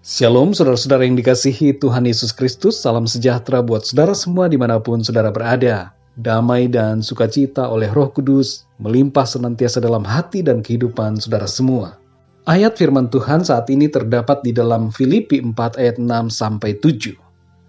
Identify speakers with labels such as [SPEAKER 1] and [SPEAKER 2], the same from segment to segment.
[SPEAKER 1] Shalom saudara-saudara yang dikasihi Tuhan Yesus Kristus, salam sejahtera buat saudara semua dimanapun saudara berada. Damai dan sukacita oleh Roh Kudus melimpah senantiasa dalam hati dan kehidupan saudara semua. Ayat firman Tuhan saat ini terdapat di dalam Filipi 4 ayat 6-7.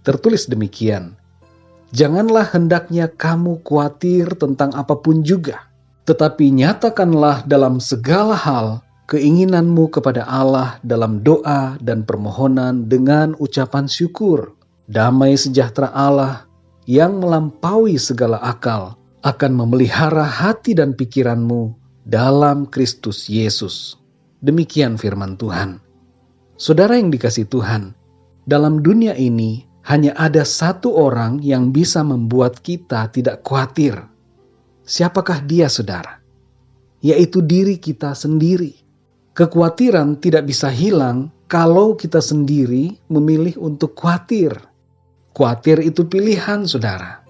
[SPEAKER 1] Tertulis demikian, "Janganlah hendaknya kamu khawatir tentang apapun juga, tetapi nyatakanlah dalam segala hal keinginanmu kepada Allah dalam doa dan permohonan dengan ucapan syukur. Damai sejahtera Allah yang melampaui segala akal akan memelihara hati dan pikiranmu dalam Kristus Yesus." Demikian firman Tuhan. Saudara yang dikasihi Tuhan, dalam dunia ini hanya ada satu orang yang bisa membuat kita tidak khawatir. Siapakah dia, saudara? Yaitu diri kita sendiri. Kekhawatiran tidak bisa hilang kalau kita sendiri memilih untuk khawatir. Khawatir itu pilihan, saudara.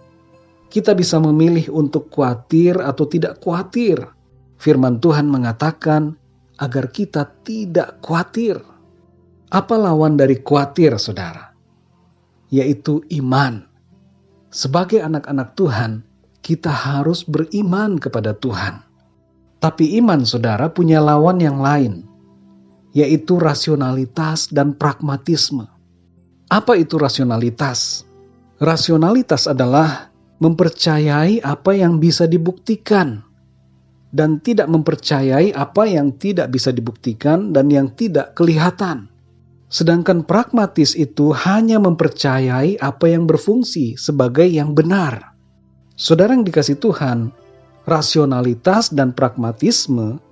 [SPEAKER 1] Kita bisa memilih untuk khawatir atau tidak khawatir. Firman Tuhan mengatakan agar kita tidak khawatir. Apa lawan dari khawatir, saudara? Yaitu iman. Sebagai anak-anak Tuhan, kita harus beriman kepada Tuhan. Tapi iman, saudara, punya lawan yang lain, yaitu rasionalitas dan pragmatisme. Apa itu rasionalitas? Rasionalitas adalah mempercayai apa yang bisa dibuktikan dan tidak mempercayai apa yang tidak bisa dibuktikan dan yang tidak kelihatan. Sedangkan pragmatis itu hanya mempercayai apa yang berfungsi sebagai yang benar. Saudara yang dikasihi Tuhan, rasionalitas dan pragmatisme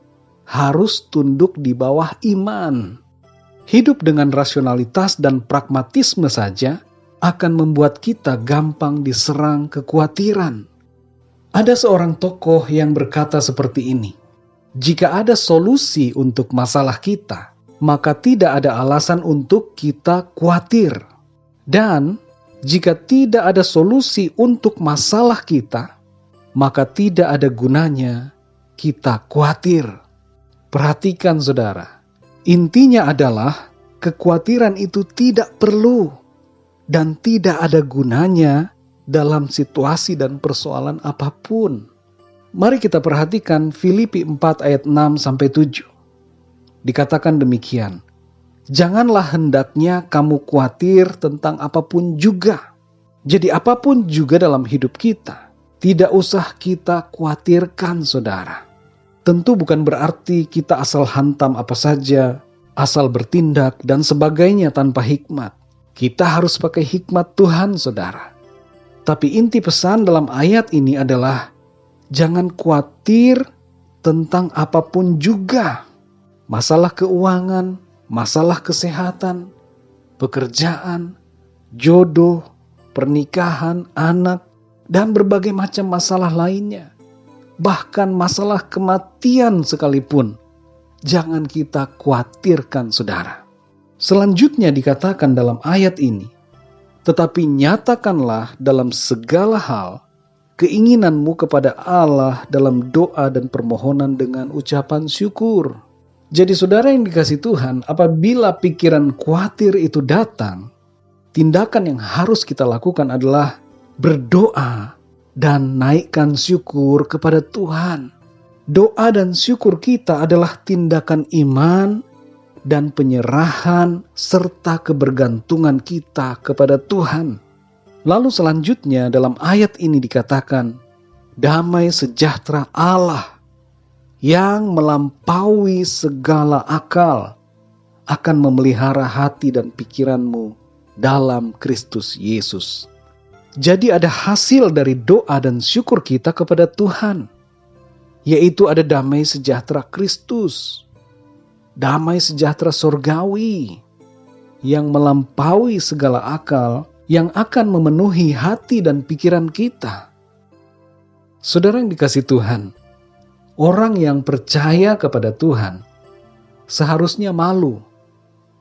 [SPEAKER 1] harus tunduk di bawah iman. Hidup dengan rasionalitas dan pragmatisme saja akan membuat kita gampang diserang kekhawatiran. Ada seorang tokoh yang berkata seperti ini, "Jika ada solusi untuk masalah kita, maka tidak ada alasan untuk kita khawatir. Dan jika tidak ada solusi untuk masalah kita, maka tidak ada gunanya kita khawatir." Perhatikan, saudara, intinya adalah kekhawatiran itu tidak perlu dan tidak ada gunanya dalam situasi dan persoalan apapun. Mari kita perhatikan Filipi 4 ayat 6-7. Dikatakan demikian, "Janganlah hendaknya kamu khawatir tentang apapun juga." Jadi apapun juga dalam hidup kita, tidak usah kita khawatirkan, saudara. Tentu bukan berarti kita asal hantam apa saja, asal bertindak dan sebagainya tanpa hikmat. Kita harus pakai hikmat Tuhan, saudara. Tapi inti pesan dalam ayat ini adalah jangan khawatir tentang apapun juga. Masalah keuangan, masalah kesehatan, pekerjaan, jodoh, pernikahan, anak, dan berbagai macam masalah lainnya. Bahkan masalah kematian sekalipun, jangan kita khawatirkan, saudara. Selanjutnya dikatakan dalam ayat ini, "Tetapi nyatakanlah dalam segala hal keinginanmu kepada Allah dalam doa dan permohonan dengan ucapan syukur." Jadi saudara yang dikasihi Tuhan, apabila pikiran khawatir itu datang, tindakan yang harus kita lakukan adalah berdoa dan naikkan syukur kepada Tuhan. Doa dan syukur kita adalah tindakan iman dan penyerahan serta kebergantungan kita kepada Tuhan. Lalu selanjutnya dalam ayat ini dikatakan, damai sejahtera Allah yang melampaui segala akal akan memelihara hati dan pikiranmu dalam Kristus Yesus. Jadi ada hasil dari doa dan syukur kita kepada Tuhan, yaitu ada damai sejahtera Kristus. Damai sejahtera surgawi yang melampaui segala akal yang akan memenuhi hati dan pikiran kita. Saudara yang dikasihi Tuhan, orang yang percaya kepada Tuhan seharusnya malu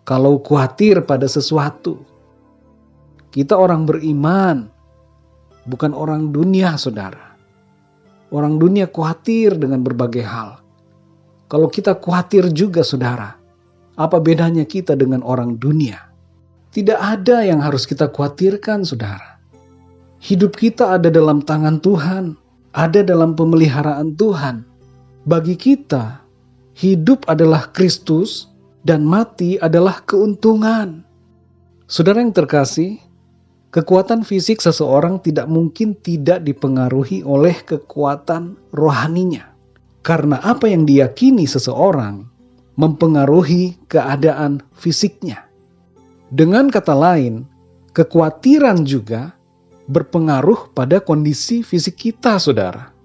[SPEAKER 1] kalau khawatir pada sesuatu. Kita orang beriman, bukan orang dunia, saudara. Orang dunia khawatir dengan berbagai hal. Kalau kita khawatir juga, saudara, Apa bedanya kita dengan orang dunia? Tidak ada yang harus kita khawatirkan, saudara. Hidup kita ada dalam tangan Tuhan, ada dalam pemeliharaan Tuhan. Bagi kita, hidup adalah Kristus dan mati adalah keuntungan. Saudara yang terkasih, kekuatan fisik seseorang tidak mungkin tidak dipengaruhi oleh kekuatan rohaninya. Karena apa yang diyakini seseorang mempengaruhi keadaan fisiknya. Dengan kata lain, kekhawatiran juga berpengaruh pada kondisi fisik kita, saudara.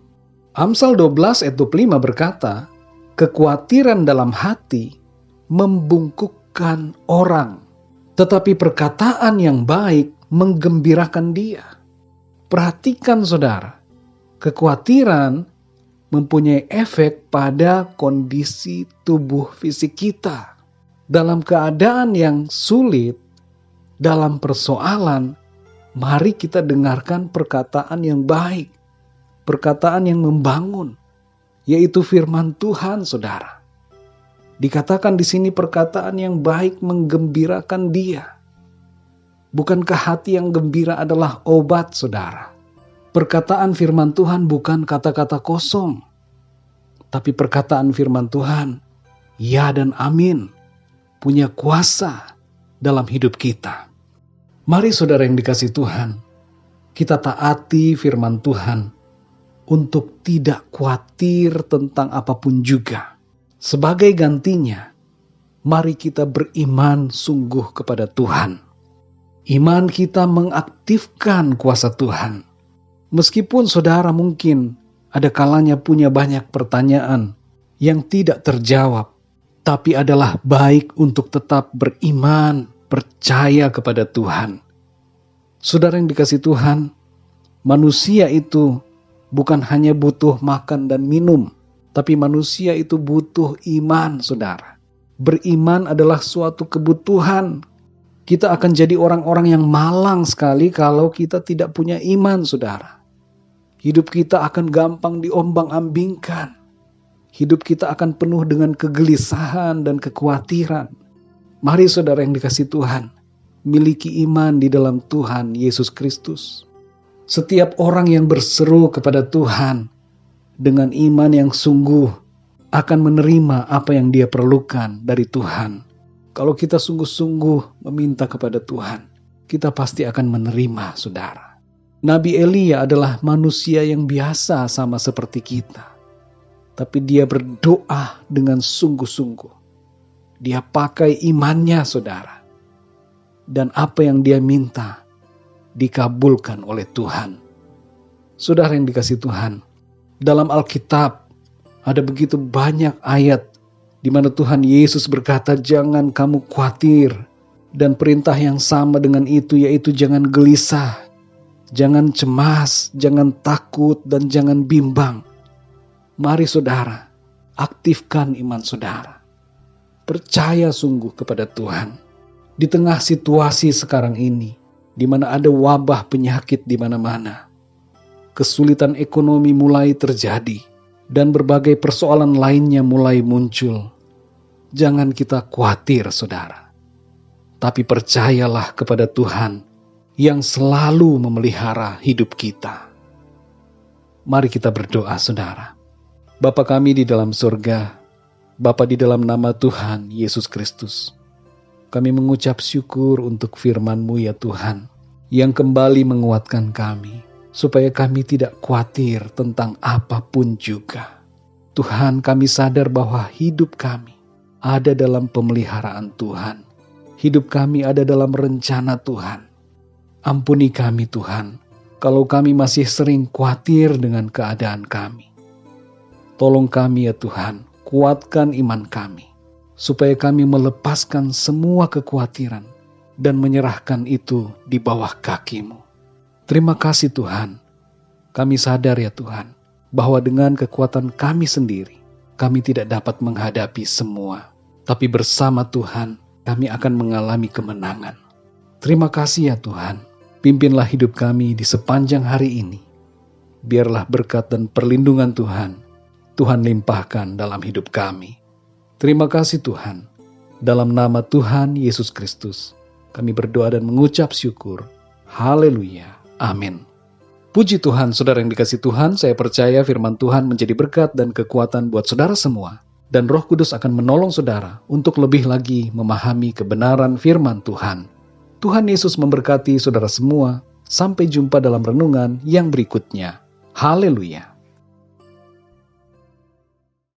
[SPEAKER 1] Amsal 12 ayat 25 berkata, kekhawatiran dalam hati membungkukkan orang, tetapi perkataan yang baik menggembirakan dia. Perhatikan, saudara, kekhawatiran mempunyai efek pada kondisi tubuh fisik kita. Dalam keadaan yang sulit, dalam persoalan, mari kita dengarkan perkataan yang baik, perkataan yang membangun, yaitu firman Tuhan, saudara. Dikatakan di sini perkataan yang baik menggembirakan dia. Bukankah hati yang gembira adalah obat, saudara? Perkataan firman Tuhan bukan kata-kata kosong, tapi perkataan firman Tuhan, ya dan amin, punya kuasa dalam hidup kita. Mari saudara yang dikasihi Tuhan, kita taati firman Tuhan untuk tidak khawatir tentang apapun juga. Sebagai gantinya, mari kita beriman sungguh kepada Tuhan. Iman kita mengaktifkan kuasa Tuhan. Meskipun saudara mungkin ada kalanya punya banyak pertanyaan yang tidak terjawab, tapi adalah baik untuk tetap beriman, percaya kepada Tuhan. Saudara yang dikasihi Tuhan, manusia itu bukan hanya butuh makan dan minum, tapi manusia itu butuh iman, saudara. Beriman adalah suatu kebutuhan. Kita akan jadi orang-orang yang malang sekali kalau kita tidak punya iman, saudara. Hidup kita akan gampang diombang-ambingkan. Hidup kita akan penuh dengan kegelisahan dan kekhawatiran. Mari saudara yang dikasihi Tuhan, miliki iman di dalam Tuhan Yesus Kristus. Setiap orang yang berseru kepada Tuhan dengan iman yang sungguh akan menerima apa yang dia perlukan dari Tuhan. Kalau kita sungguh-sungguh meminta kepada Tuhan, kita pasti akan menerima, saudara. Nabi Elia adalah manusia yang biasa sama seperti kita. Tapi dia berdoa dengan sungguh-sungguh. Dia pakai imannya, saudara. Dan apa yang dia minta dikabulkan oleh Tuhan. Saudara yang dikasihi Tuhan, dalam Alkitab ada begitu banyak ayat di mana Tuhan Yesus berkata, jangan kamu khawatir. Dan perintah yang sama dengan itu yaitu jangan gelisah. Jangan cemas, jangan takut, dan jangan bimbang. Mari saudara, aktifkan iman saudara. Percaya sungguh kepada Tuhan. Di tengah situasi sekarang ini, di mana ada wabah penyakit di mana-mana, kesulitan ekonomi mulai terjadi, dan berbagai persoalan lainnya mulai muncul. Jangan kita khawatir, saudara. Tapi percayalah kepada Tuhan yang selalu memelihara hidup kita. Mari kita berdoa, saudara. Bapa kami di dalam surga, Bapa di dalam nama Tuhan Yesus Kristus, kami mengucap syukur untuk firman-Mu ya Tuhan, yang kembali menguatkan kami, supaya kami tidak khawatir tentang apapun juga. Tuhan, kami sadar bahwa hidup kami ada dalam pemeliharaan Tuhan. Hidup kami ada dalam rencana Tuhan. Ampuni kami Tuhan, kalau kami masih sering khawatir dengan keadaan kami. Tolong kami ya Tuhan, kuatkan iman kami, supaya kami melepaskan semua kekhawatiran dan menyerahkan itu di bawah kaki-Mu. Terima kasih Tuhan, kami sadar ya Tuhan, bahwa dengan kekuatan kami sendiri, kami tidak dapat menghadapi semua. Tapi bersama Tuhan, kami akan mengalami kemenangan. Terima kasih ya Tuhan. Pimpinlah hidup kami di sepanjang hari ini. Biarlah berkat dan perlindungan Tuhan limpahkan dalam hidup kami. Terima kasih Tuhan. Dalam nama Tuhan Yesus Kristus, kami berdoa dan mengucap syukur. Haleluya. Amin. Puji Tuhan, saudara yang dikasihi Tuhan, saya percaya firman Tuhan menjadi berkat dan kekuatan buat saudara semua. Dan Roh Kudus akan menolong saudara untuk lebih lagi memahami kebenaran firman Tuhan. Tuhan Yesus memberkati saudara semua. Sampai jumpa dalam renungan yang berikutnya. Haleluya.